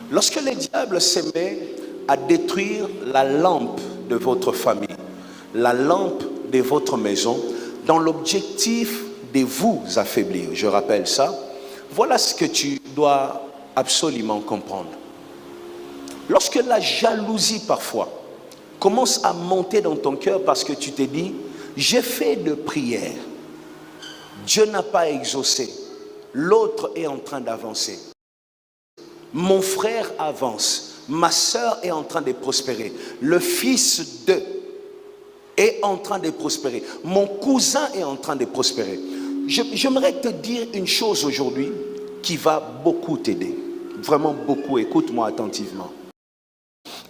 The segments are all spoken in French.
Lorsque le diable se met à détruire la lampe de votre famille, la lampe de votre maison, dans l'objectif de vous affaiblir, je rappelle ça, voilà ce que tu dois absolument comprendre. Lorsque la jalousie parfois commence à monter dans ton cœur parce que tu te dis, j'ai fait de prières, Dieu n'a pas exaucé, l'autre est en train d'avancer. Mon frère avance, ma soeur est en train de prospérer, le fils de est en train de prospérer, mon cousin est en train de prospérer. J'aimerais te dire une chose aujourd'hui qui va beaucoup t'aider, vraiment beaucoup, écoute-moi attentivement.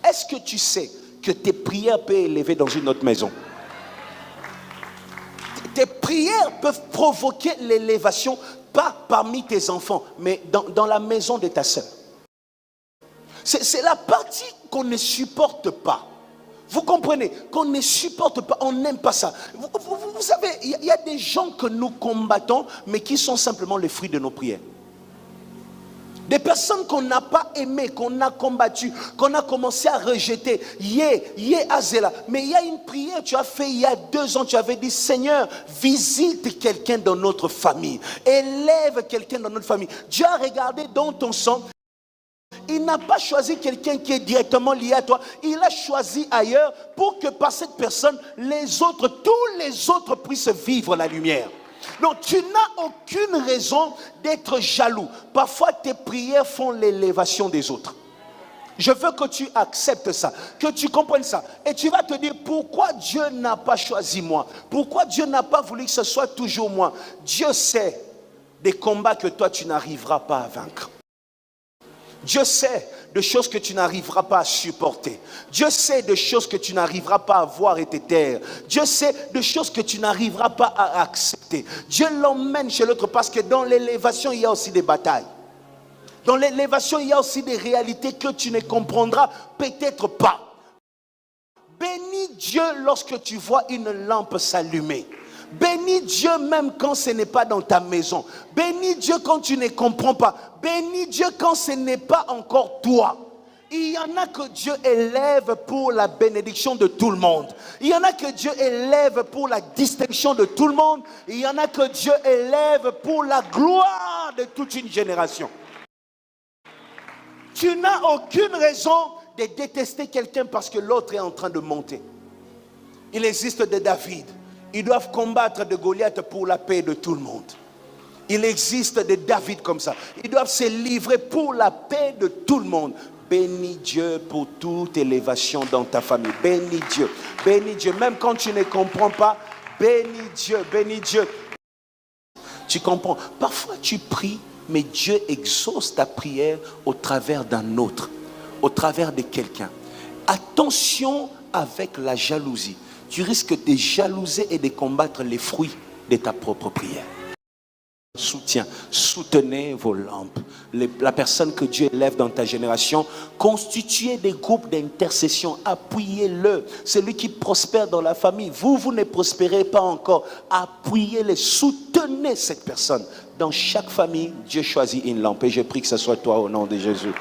Est-ce que tu sais que tes prières peuvent élever dans une autre maison? Tes prières peuvent provoquer l'élévation, pas parmi tes enfants, mais dans la maison de ta soeur. C'est la partie qu'on ne supporte pas. Vous comprenez? Qu'on ne supporte pas, on n'aime pas ça. Vous savez, il y a des gens que nous combattons, mais qui sont simplement les fruits de nos prières. Des personnes qu'on n'a pas aimées, qu'on a combattues, qu'on a commencé à rejeter. Azela. Mais il y a une prière que tu as fait il y a 2 ans. Tu avais dit, Seigneur, visite quelqu'un dans notre famille. Élève quelqu'un dans notre famille. Dieu a regardé dans ton sang. Il n'a pas choisi quelqu'un qui est directement lié à toi. Il a choisi ailleurs pour que par cette personne, tous les autres puissent vivre la lumière. Donc tu n'as aucune raison d'être jaloux. Parfois tes prières font l'élévation des autres. Je veux que tu acceptes ça, que tu comprennes ça. Et tu vas te dire, pourquoi Dieu n'a pas choisi moi? Pourquoi Dieu n'a pas voulu que ce soit toujours moi? Dieu sait des combats que toi tu n'arriveras pas à vaincre. Dieu sait de choses que tu n'arriveras pas à supporter. Dieu sait de choses que tu n'arriveras pas à voir et te taire. Dieu sait de choses que tu n'arriveras pas à accepter. Dieu l'emmène chez l'autre parce que dans l'élévation, il y a aussi des batailles. Dans l'élévation, il y a aussi des réalités que tu ne comprendras peut-être pas. Bénis Dieu lorsque tu vois une lampe s'allumer. Bénis Dieu même quand ce n'est pas dans ta maison. Bénis Dieu quand tu ne comprends pas. Bénis Dieu quand ce n'est pas encore toi. Il y en a que Dieu élève pour la bénédiction de tout le monde. Il y en a que Dieu élève pour la distinction de tout le monde. Il y en a que Dieu élève pour la gloire de toute une génération. Tu n'as aucune raison de détester quelqu'un parce que l'autre est en train de monter. Il existe des David. Ils doivent combattre de Goliath pour la paix de tout le monde. Il existe des David comme ça. Ils doivent se livrer pour la paix de tout le monde. Bénis Dieu pour toute élévation dans ta famille. Bénis Dieu. Bénis Dieu. Même quand tu ne comprends pas, bénis Dieu. Bénis Dieu. Tu comprends? Parfois tu pries, mais Dieu exauce ta prière au travers d'un autre, au travers de quelqu'un. Attention avec la jalousie. Tu risques de jalouser et de combattre les fruits de ta propre prière. Soutenez vos lampes. La personne que Dieu élève dans ta génération, constituez des groupes d'intercession, appuyez-le. Celui qui prospère dans la famille, vous ne prospérez pas encore, appuyez-le, soutenez cette personne. Dans chaque famille, Dieu choisit une lampe et je prie que ce soit toi au nom de Jésus.